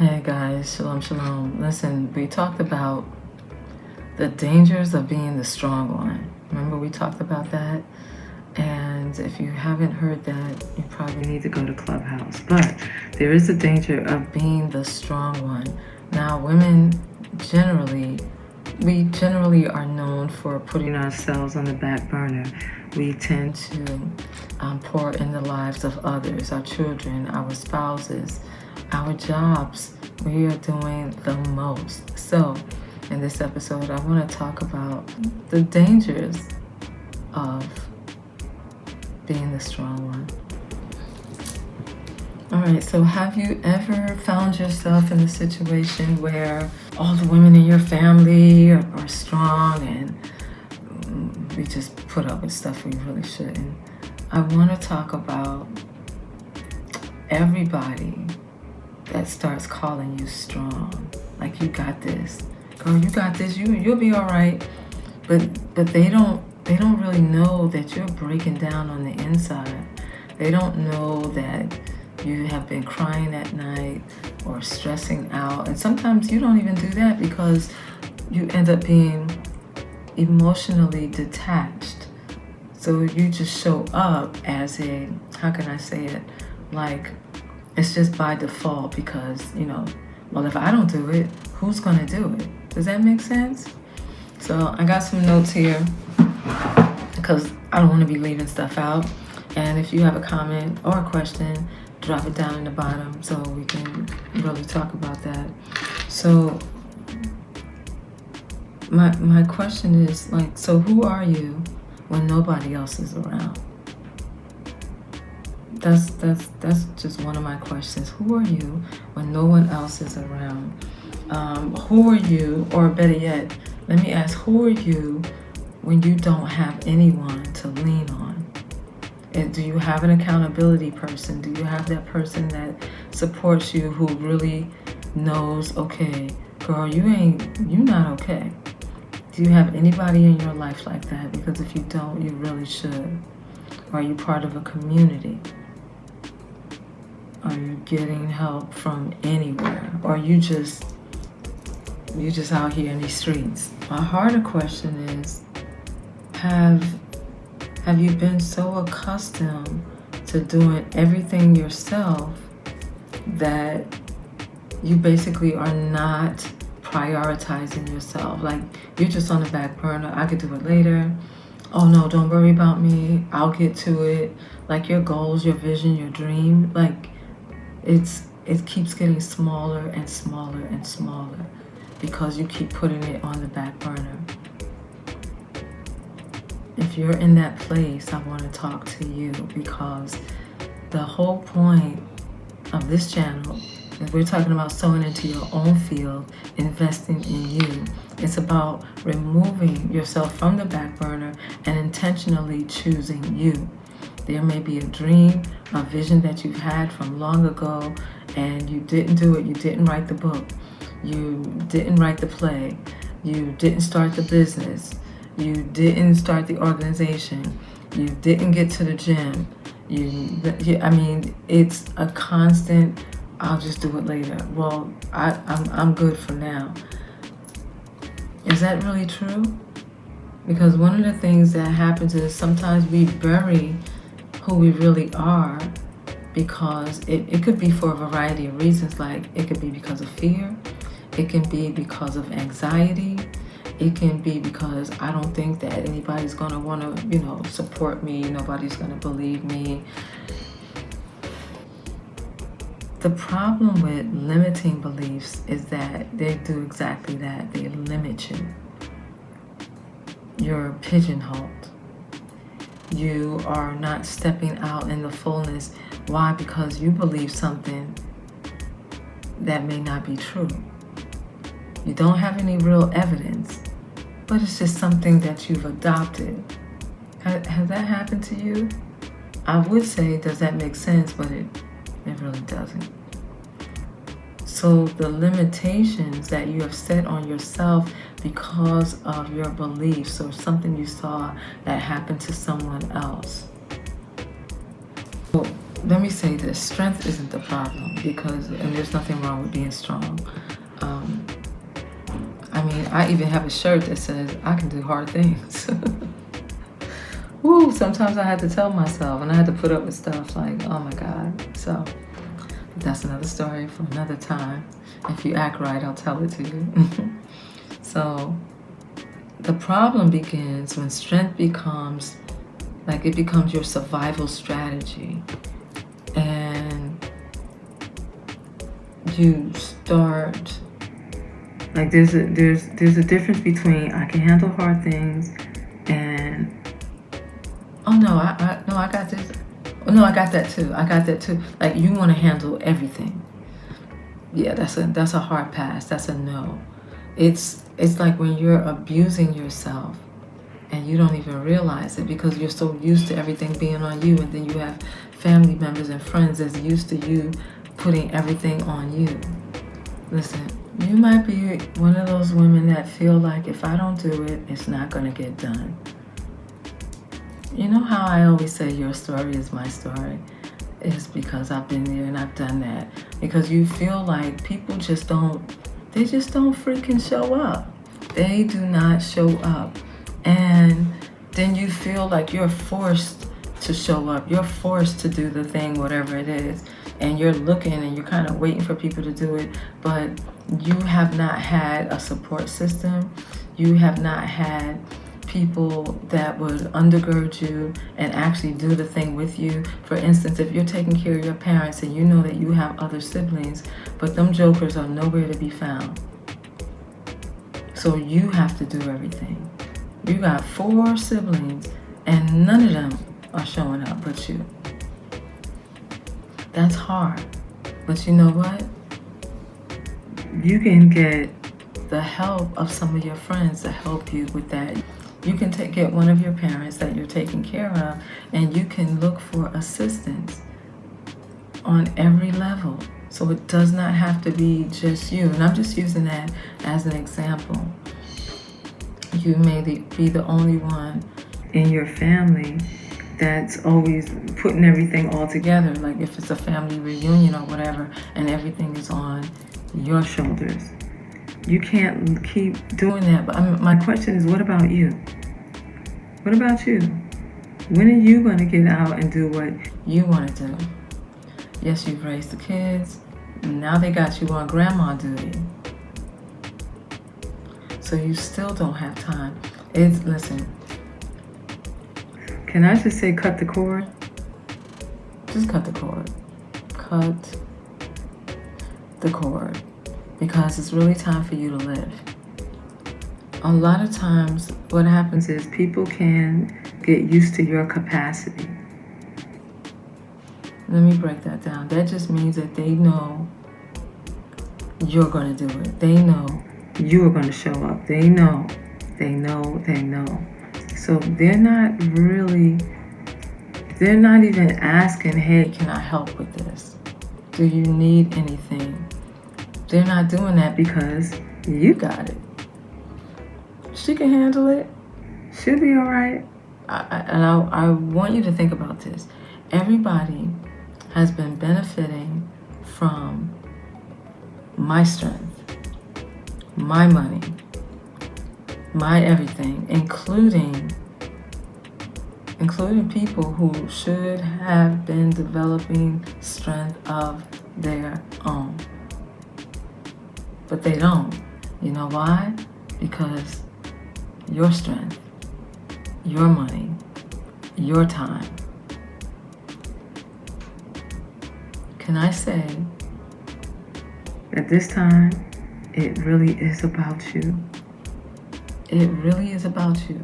Hey guys, shalom, shalom. Listen, we talked about the dangers of being the strong one. Remember we talked about that? And if you haven't heard that, you probably need to go to Clubhouse. But there is a danger of being the strong one. Now, women we generally are known for putting ourselves on the back burner. We tend to pour in the lives of others, our children, our spouses, our jobs. We are doing the most. So, in this episode, I want to talk about the dangers of being the strong one. All right, so have you ever found yourself in a situation where all the women in your family are strong and we just put up with stuff we really shouldn't? I want to talk about everybody that starts calling you strong. Like, you got this. Girl, you got this. You'll be all right. But they don't really know that you're breaking down on the inside. They don't know that you have been crying at night or stressing out. And sometimes you don't even do that because you end up being emotionally detached. So you just show up as how can I say it? Like, it's just by default because, well, if I don't do it, who's going to do it? Does that make sense? So I got some notes here because I don't want to be leaving stuff out. And if you have a comment or a question, drop it down in the bottom so we can really talk about that. So my question is, so who are you when nobody else is around? That's just one of my questions. Who are you when no one else is around? Who are you, or better yet, let me ask, who are you when you don't have anyone to lean on? And do you have an accountability person? Do you have that person that supports you who really knows, okay, girl, you're not okay? Do you have anybody in your life like that? Because if you don't, you really should. Are you part of a community? Are you getting help from anywhere? Or you just out here in these streets? My harder question is, have you been so accustomed to doing everything yourself that you basically are not prioritizing yourself? Like, you're just on the back burner. I could do it later. Oh no, don't worry about me. I'll get to it. Like, your goals, your vision, your dream, like, it keeps getting smaller and smaller and smaller because you keep putting it on the back burner. If you're in that place, I want to talk to you because the whole point of this channel is we're talking about sowing into your own field, investing in you. It's about removing yourself from the back burner and intentionally choosing you. There may be a dream, a vision that you've had from long ago, and you didn't do it. You didn't write the book. You didn't write the play. You didn't start the business. You didn't start the organization. You didn't get to the gym. It's a constant, I'll just do it later. Well, I'm good for now. Is that really true? Because one of the things that happens is sometimes we bury who we really are because it could be for a variety of reasons. Like, it could be because of fear. It can be because of anxiety. It can be because I don't think that anybody's going to want to, support me. Nobody's going to believe me. The problem with limiting beliefs is that they do exactly that. They limit you. You're pigeonholed. You are not stepping out in the fullness. Why? Because you believe something that may not be true. You don't have any real evidence, but it's just something that you've adopted. Has that happened to you? I would say, does that make sense? But it really doesn't. So the limitations that you have set on yourself because of your beliefs or something you saw that happened to someone else. So let me say this, strength isn't the problem, and there's nothing wrong with being strong. I mean, I even have a shirt that says, I can do hard things. Woo, sometimes I had to tell myself, and I had to put up with stuff like, oh my God. So that's another story for another time. If you act right, I'll tell it to you. So the problem begins when strength becomes your survival strategy. And you start, like there's a difference between I can handle hard things and oh no, I got this. Oh no, I got that too. Like you want to handle everything. Yeah, that's a hard pass. That's a no. It's like when you're abusing yourself and you don't even realize it because you're so used to everything being on you, and then you have family members and friends that's used to you putting everything on you. Listen, you might be one of those women that feel like if I don't do it, it's not going to get done. You know how I always say your story is my story? It's because I've been there and I've done that. Because you feel like people just don't freaking show up. They do not show up. And then you feel like you're forced to show up. You're forced to do the thing, whatever it is. And you're looking and you're kind of waiting for people to do it. But you have not had a support system. You have not had people that would undergird you and actually do the thing with you. For instance, if you're taking care of your parents and you know that you have other siblings, but them jokers are nowhere to be found. So you have to do everything. You got 4 siblings and none of them are showing up but you. That's hard. But you know what? You can get the help of some of your friends to help you with that. You can get one of your parents that you're taking care of, and you can look for assistance on every level. So it does not have to be just you. And I'm just using that as an example. You may be the only one in your family that's always putting everything all together. Like if it's a family reunion or whatever, and everything is on your shoulders. You can't keep doing that. But my question is, what about you? What about you? When are you going to get out and do what you want to do? Yes, you've raised the kids. Now they got you on grandma duty. So you still don't have time. Listen, can I just say cut the cord? Just cut the cord. Cut the cord. Because it's really time for you to live. A lot of times what happens is people can get used to your capacity. Let me break that down. That just means that they know you're going to do it. They know you are going to show up. They know. So they're not even asking, hey, can I help with this? Do you need anything? They're not doing that because you got it. She can handle it. She'll be all right. I want you to think about this. Everybody has been benefiting from my strength, my money, my everything, including people who should have been developing strength of their own. But they don't. You know why? Because your strength, your money, your time. Can I say that this time it really is about you? It really is about you.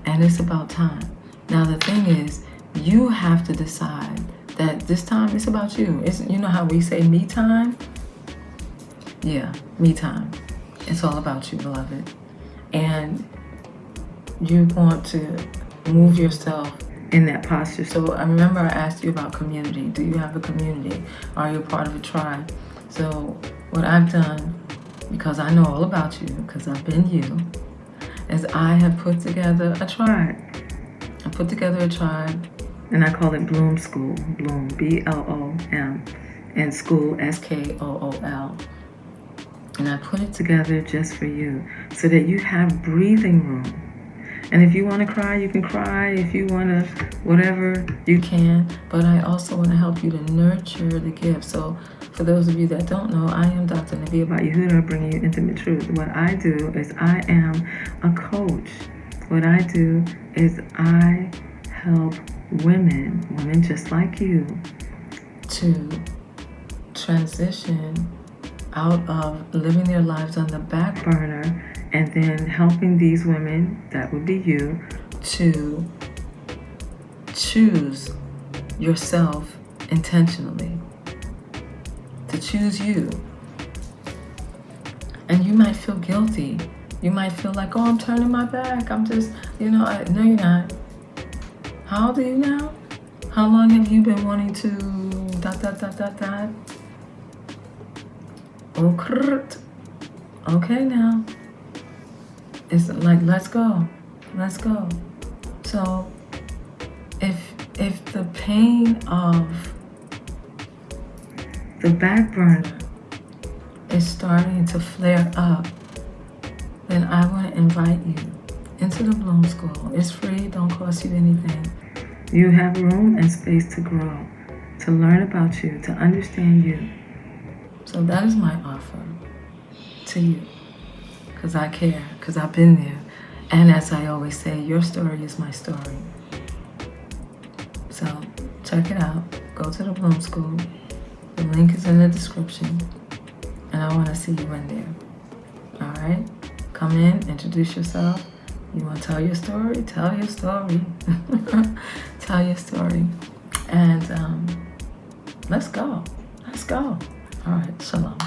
And it's about time. Now the thing is, you have to decide that this time it's about you. You know how we say me time? Yeah, me time. It's all about you, beloved. And you want to move yourself in that posture. So I remember I asked you about community. Do you have a community? Are you a part of a tribe? So what I've done, because I know all about you, because I've been you, is I have put together a tribe. I put together a tribe And I call it Bloom School. Bloom, B-L-O-M, and School, S-K-O-O-L. And I put it together just for you so that you have breathing room. And if you want to cry, you can cry. If you want to whatever, you can. But I also want to help you to nurture the gift. So for those of you that don't know, I am Dr. Navia Yehuda, bringing you intimate truth. What I do is I am a coach. What I do is I help women just like you, to transition out of living their lives on the back burner and then helping these women, that would be you, to choose yourself intentionally, to choose you. And you might feel guilty. You might feel like, oh, I'm turning my back. I'm just, no, you're not. How old are you now? How long have you been wanting to ... Okay now. It's like, let's go. So if the pain of the back burner is starting to flare up, then I want to invite you into the Bloom School. It's free, don't cost you anything. You have room and space to grow, to learn about you, to understand you. So that is my offer to you, because I care, because I've been there. And as I always say, your story is my story. So check it out. Go to the Bloom School. The link is in the description. And I want to see you in there. All right? Come in, introduce yourself. You want to tell your story? Tell your story. Tell your story. And let's go. All right, shalom.